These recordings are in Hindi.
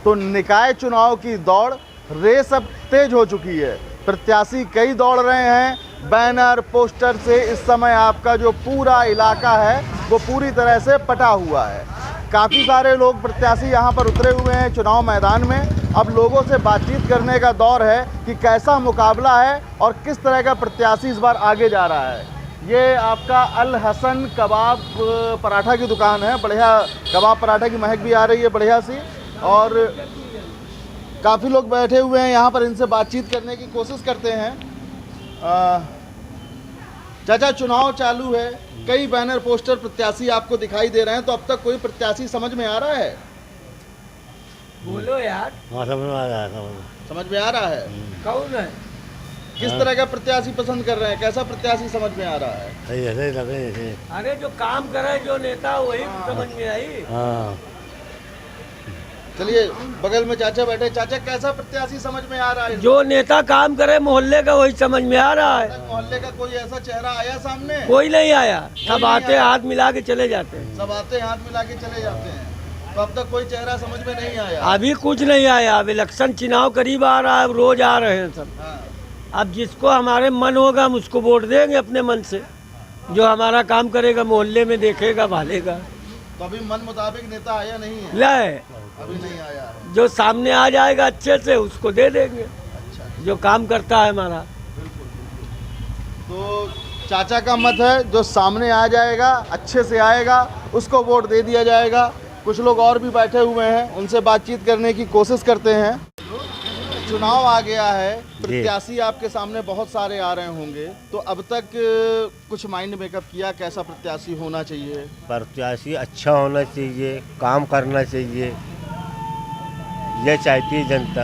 तो निकाय चुनाव की दौड़ रेस अब तेज हो चुकी है। प्रत्याशी कई दौड़ रहे हैं, बैनर पोस्टर से इस समय आपका जो पूरा इलाका है वो पूरी तरह से पटा हुआ है। काफ़ी सारे लोग प्रत्याशी यहाँ पर उतरे हुए हैं चुनाव मैदान में। अब लोगों से बातचीत करने का दौर है कि कैसा मुकाबला है और किस तरह का प्रत्याशी इस बार आगे जा रहा है। ये आपका अल हसन कबाब पराठा की दुकान है। बढ़िया कबाब पराठा की महक भी आ रही है बढ़िया सी, और काफ़ी लोग बैठे हुए हैं यहाँ पर, इनसे बातचीत करने की कोशिश करते हैं। चाचा, चुनाव चालू है, कई बैनर पोस्टर प्रत्याशी आपको दिखाई दे रहे हैं, तो अब तक कोई प्रत्याशी समझ में आ रहा है? बोलो यार। हाँ, समझ में आ रहा है। समझ में आ रहा है। कौन है? किस तरह का प्रत्याशी पसंद कर रहे हैं? कैसा प्रत्याशी समझ में आ रहा है? सही है, सही लग रही है। अरे जो काम करे जो नेता वही समझ में आई। हाँ, चलिए बगल में चाचा बैठे। चाचा, कैसा प्रत्याशी समझ में आ रहा है? जो नेता काम करे मोहल्ले का वही समझ में आ रहा है। मोहल्ले का कोई ऐसा चेहरा आया सामने? कोई नहीं आया, सब नहीं आते आया। हाथ मिला के चले जाते हैं। सब आते हाथ मिला के चले जाते हैं। तो अब तक कोई चेहरा समझ में नहीं आया? अभी कुछ नहीं आया। अब इलेक्शन चुनाव करीब आ रहा है, अब रोज आ रहे हैं सब। हाँ। अब जिसको हमारे मन होगा हम उसको वोट देंगे अपने मन से, जो हमारा काम करेगा, मोहल्ले में देखेगा भालेगा। तो अभी मन मुताबिक नेता आया नहीं है? ले अभी नहीं आया है। जो सामने आ जाएगा अच्छे से उसको दे देंगे, अच्छा, जो काम करता है हमारा। तो चाचा का मत है जो सामने आ जाएगा, अच्छे से आएगा, उसको वोट दे दिया जाएगा। कुछ लोग और भी बैठे हुए हैं, उनसे बातचीत करने की कोशिश करते हैं। चुनाव आ गया है, प्रत्याशी आपके सामने बहुत सारे आ रहे होंगे, तो अब तक कुछ माइंड मेकअप किया कैसा प्रत्याशी होना चाहिए? प्रत्याशी अच्छा होना चाहिए, काम करना चाहिए, ये चाहती है जनता।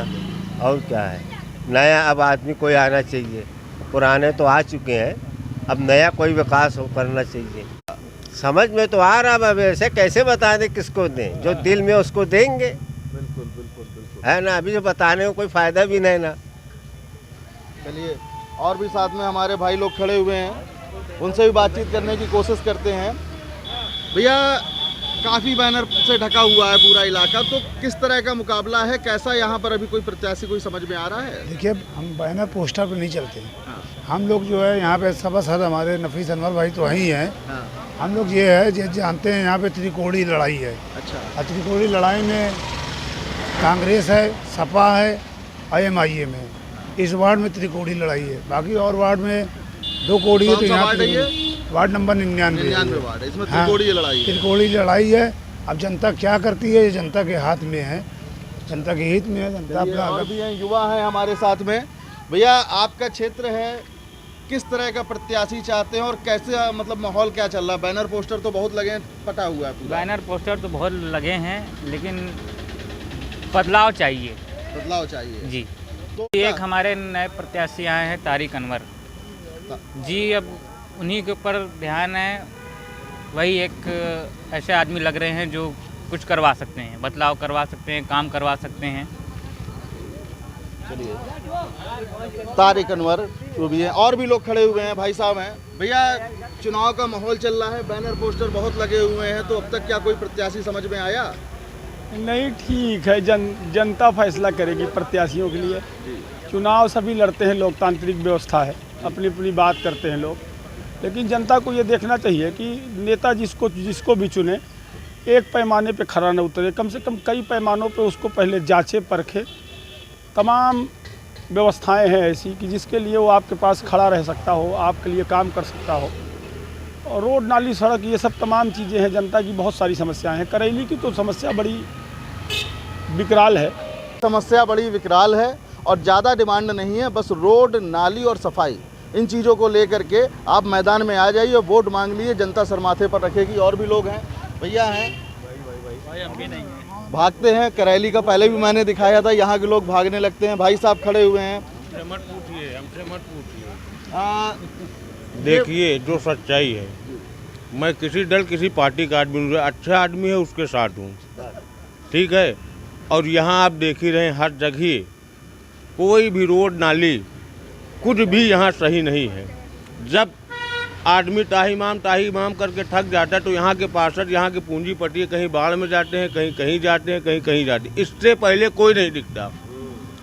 और क्या है, नया अब आदमी कोई आना चाहिए। पुराने तो आ चुके हैं, अब नया कोई विकास करना चाहिए। समझ में तो आ रहा है, वैसे कैसे बता दें किसको दें, जो दिल में उसको देंगे। बिल्कुल बिल्कुल बिल्कुल है ना, अभी जो बताने में कोई फायदा भी नहीं ना। चलिए, और भी साथ में हमारे भाई लोग खड़े हुए हैं, उनसे भी बातचीत करने की कोशिश करते हैं। भैया, काफ़ी बैनर से ढका हुआ है पूरा इलाका, तो किस तरह का मुकाबला है? कैसा यहाँ पर अभी कोई प्रत्याशी कोई समझ में आ रहा है? देखिए, हम बैनर पोस्टर पे नहीं चलते। हम लोग जो है यहाँ पे सभासद हमारे नफीस अनवर भाई तो वहीं हैं। हाँ। हम लोग ये है जानते हैं यहाँ पे त्रिकोणीय लड़ाई है। अच्छा। और त्रिकोणीय लड़ाई में कांग्रेस है, सपा है, IMIM है। इस वार्ड में त्रिकोणीय लड़ाई है। बाकी और वार्ड में दो कोड़ी है। तो यहाँ वार्ड नंबर 99 वार्ड है, इसमें हाँ, त्रिकोणीय लड़ाई है। त्रिकोणीय लड़ाई है। अब जनता क्या करती है, ये जनता के हाथ में है, जनता के हित में है। जनता अपना और भी हैं, युवा हैं हमारे साथ में। भैया, आपका क्षेत्र है, किस तरह का प्रत्याशी चाहते हैं और कैसे, मतलब माहौल क्या चल रहा है? बैनर पोस्टर तो बहुत लगे हैं, पटा हुआ है पूरा। बैनर पोस्टर तो बहुत लगे हैं, लेकिन बदलाव चाहिए। बदलाव चाहिए जी। तो एक हमारे नए प्रत्याशी आए हैं, तारिक अनवर जी। अब उन्हीं के ऊपर ध्यान है। वही एक ऐसे आदमी लग रहे हैं जो कुछ करवा सकते हैं, बदलाव करवा सकते हैं, काम करवा सकते हैं। चलिए, तारिक अनवर जो भी है, और भी लोग खड़े हुए हैं, भाई साहब हैं। भैया, चुनाव का माहौल चल रहा है, बैनर पोस्टर बहुत लगे हुए हैं, तो अब तक क्या कोई प्रत्याशी समझ में आया? नहीं, ठीक है, जनता फैसला करेगी प्रत्याशियों के लिए। चुनाव सभी लड़ते हैं, लोकतांत्रिक व्यवस्था है, अपनी अपनी बात करते हैं लोग, लेकिन जनता को ये देखना चाहिए कि नेता जिसको भी चुने एक पैमाने पे खरा न उतरे, कम से कम कई पैमानों पे उसको पहले जांचे परखे। तमाम व्यवस्थाएं हैं ऐसी कि जिसके लिए वो आपके पास खड़ा रह सकता हो, आपके लिए काम कर सकता हो। और रोड, नाली, सड़क, ये सब तमाम चीज़ें हैं। जनता की बहुत सारी समस्याएं हैं। करेली की तो समस्या बड़ी विकराल है। समस्या बड़ी विकराल है और ज़्यादा डिमांड नहीं है, बस रोड, नाली और सफाई, इन चीज़ों को लेकर के आप मैदान में आ जाइए, वोट मांग लिए, जनता सर माथे पर रखेगी। और भी लोग हैं, भैया हैं, भागते हैं। करेली का पहले भी मैंने दिखाया था, यहाँ के लोग भागने लगते हैं। भाई साहब खड़े हुए हैं। हमसे मत पूछिए। देखिए, जो सच्चाई है, मैं किसी दल किसी पार्टी का आदमी हूँ, अच्छा आदमी है उसके साथ हूँ, ठीक है। और यहाँ आप देख ही रहे हैं, हर जगह कोई भी रोड, नाली, कुछ भी यहाँ सही नहीं है। जब आदमी ताही इमाम करके थक जाता है, तो यहाँ के पार्षद, यहाँ के पूंजीपति कहीं बाढ़ में जाते हैं, कहीं कहीं जाते हैं, कहीं कहीं जाते हैं। इससे पहले कोई नहीं दिखता।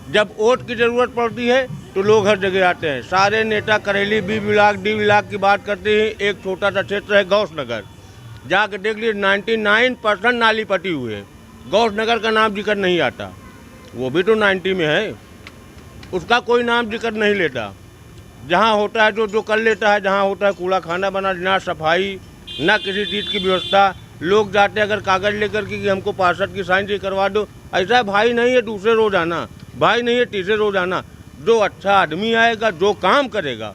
जब वोट की ज़रूरत पड़ती है तो लोग हर जगह आते हैं। सारे नेता करेली बी ब्लॉक डी ब्लॉक की बात करते हैं। एक छोटा सा क्षेत्र है गौस नगर, जाकर देख लीजिए 99% नाली पटी हुई है। गौस नगर का नाम जिक्र नहीं आता, वो भी तो 90 में है, उसका कोई नाम जिक्र नहीं लेता। जहाँ होता है जो कर लेता है, जहाँ होता है कूड़ा खाना बना, ना सफाई ना किसी चीज़ की व्यवस्था। लोग जाते हैं अगर कागज़ लेकर कि हमको पार्षद की साइन जी करवा दो, ऐसा भाई नहीं है दूसरे रोज आना, भाई नहीं है तीसरे रोज आना। जो अच्छा आदमी आएगा, जो काम करेगा,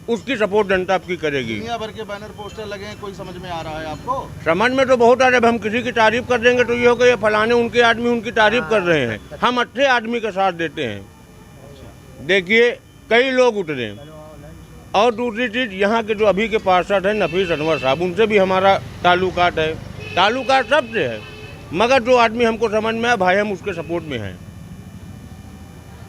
उसकी सपोर्ट जनता आपकी करेगी। दुनिया भर के बैनर पोस्टर लगे हैं, कोई समझ में आ रहा है आपको? समझ में तो बहुत आ रहा है। हम किसी की तारीफ कर देंगे तो ये होगा ये फलाने उनके आदमी उनकी तारीफ कर रहे हैं। हम अच्छे आदमी का साथ देते हैं। देखिए कई लोग उतरे। और दूसरी चीज़, यहाँ के जो अभी के पार्षद हैं नफीस अनवर साहब, उनसे भी हमारा ताल्लुकात है, ताल्लुकात सबसे है। मगर जो आदमी हमको समझ में आया, भाई हम उसके सपोर्ट में हैं।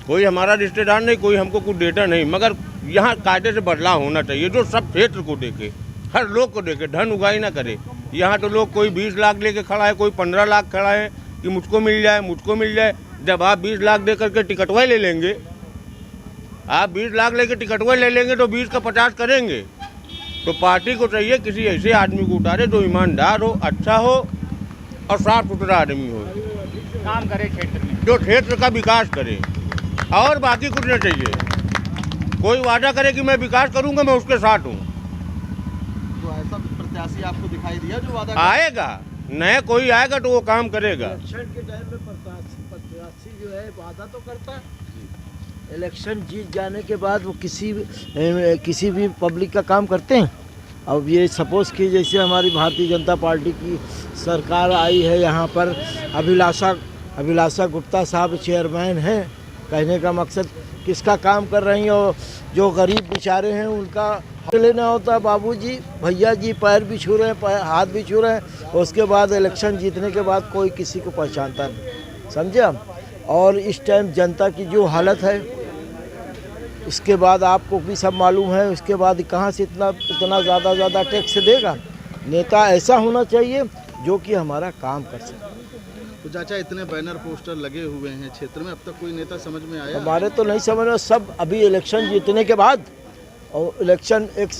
कोई हमारा रिश्तेदार नहीं, कोई हमको कुछ देता नहीं, मगर यहाँ कायदे से बदलाव होना चाहिए जो सब क्षेत्र को देखे, हर लोग को देखे, धन उगाई ना करे। यहाँ तो लोग कोई 20 लाख लेके खड़ा है, कोई 15 लाख खड़ा है कि मुझको मिल जाए, मुझको मिल जाए। जब आप 20 लाख दे करके टिकटवा ले लेंगे, आप 20 लाख लेके टिकटवा ले लेंगे तो 20 का 50 करेंगे। तो पार्टी को चाहिए किसी ऐसे आदमी को उतारे जो ईमानदार हो, अच्छा हो और साफ सुथरा आदमी हो, काम करे क्षेत्र में, जो क्षेत्र का विकास करे, और बाकी कुछ नहीं चाहिए। कोई वादा करे कि मैं विकास करूंगा, मैं उसके साथ हूँ। तो ऐसा प्रत्याशी आपको दिखाई दिया जो वादा आएगा, नया कोई आएगा तो वो काम करेगा। इलेक्शन के टाइम में प्रत्याशी जो है वादा तो करता है, इलेक्शन जीत जाने के बाद वो किसी भी पब्लिक का काम करते हैं। अब ये सपोज कि जैसे हमारी भारतीय जनता पार्टी की सरकार आई है, यहाँ पर अभिलाषा गुप्ता साहब चेयरमैन हैं। कहने का मकसद किसका काम कर रही हैं, और जो गरीब बेचारे हैं उनका लेना होता है। बाबूजी भैया जी पैर भी छू रहे हैं, हाथ भी छू रहे हैं, उसके बाद इलेक्शन जीतने के बाद कोई किसी को पहचानता नहीं, समझे हम। और इस टाइम जनता की जो हालत है, इसके बाद आपको भी सब मालूम है, उसके बाद कहाँ से इतना ज़्यादा टैक्स देगा। नेता ऐसा होना चाहिए जो कि हमारा काम कर सके। तो चाचा इतने बैनर पोस्टर लगे हुए हैं क्षेत्र में, अब तक कोई नेता समझ में आया? हमारे तो नहीं समझ में, सब अभी इलेक्शन जीतने के बाद, और इलेक्शन एक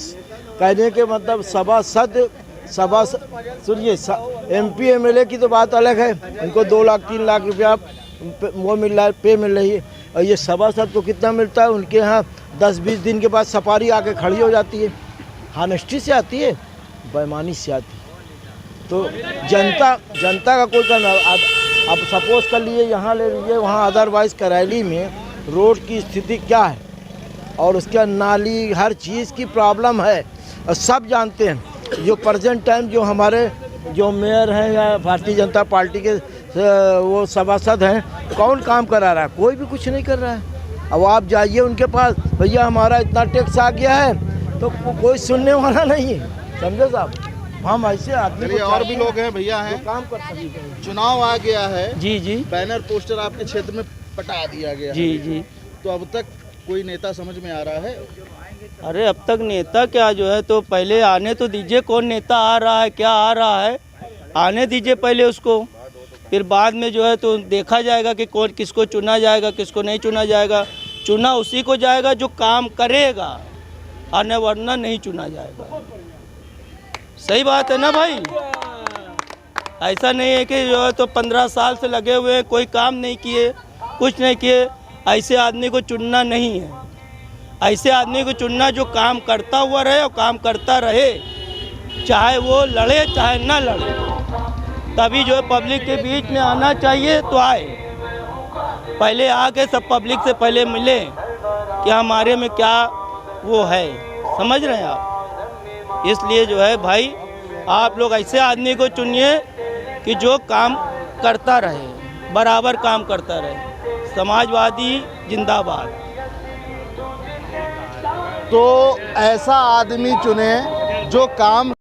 कहने के मतलब सभासद सुनिए, MP MLA की तो बात अलग है, उनको 2 लाख 3 लाख रुपया वो मिल रहा है, पे मिल रही है। और ये सभासद को कितना मिलता है? उनके यहाँ 10-20 दिन के बाद सफारी आके खड़ी हो जाती है। हानेस्टी से आती है, बेईमानी से आती है। तो जनता का कोई करना, अब सपोज कर लिए यहाँ ले लीजिए, वहाँ अदरवाइज़ करैली में रोड की स्थिति क्या है, और उसके नाली हर चीज़ की प्रॉब्लम है, और सब जानते हैं। जो प्रेजेंट टाइम जो हमारे जो मेयर हैं या भारतीय जनता पार्टी के वो सभासद हैं, कौन काम करा रहा है? कोई भी कुछ नहीं कर रहा है। अब आप जाइए उनके पास, भैया हमारा इतना टैक्स आ गया है, तो कोई सुनने वाला नहीं है, समझे साहब। हम ऐसे आदमी और भी लोग हैं, भैया हैं, काम कर सकते। चुनाव आ गया है जी जी, बैनर पोस्टर आपके क्षेत्र में पटा दिया गया जी है। जी। तो अब तक कोई नेता समझ में आ रहा है? अरे अब तक नेता क्या, जो है तो पहले आने तो दीजिए, कौन नेता आ रहा है, क्या आ रहा है, आने दीजिए पहले उसको, फिर बाद में जो है तो देखा जाएगा कि कौन किसको चुना जाएगा, किसको नहीं चुना जाएगा। चुना उसी को जाएगा जो काम करेगा, और वरना नहीं चुना जाएगा। सही बात है ना भाई? ऐसा नहीं है कि जो है तो 15 साल से लगे हुए हैं, कोई काम नहीं किए, कुछ नहीं किए। ऐसे आदमी को चुनना नहीं है, ऐसे आदमी को चुनना जो काम करता हुआ रहे और काम करता रहे, चाहे वो लड़े चाहे ना लड़े। तभी जो है पब्लिक के बीच में आना चाहिए, तो आए, पहले आके सब पब्लिक से पहले मिले कि हमारे में क्या वो है, समझ रहे हैं आप। इसलिए जो है भाई, आप लोग ऐसे आदमी को चुनिए कि जो काम करता रहे, बराबर काम करता रहे। समाजवादी जिंदाबाद। तो ऐसा आदमी चुने जो काम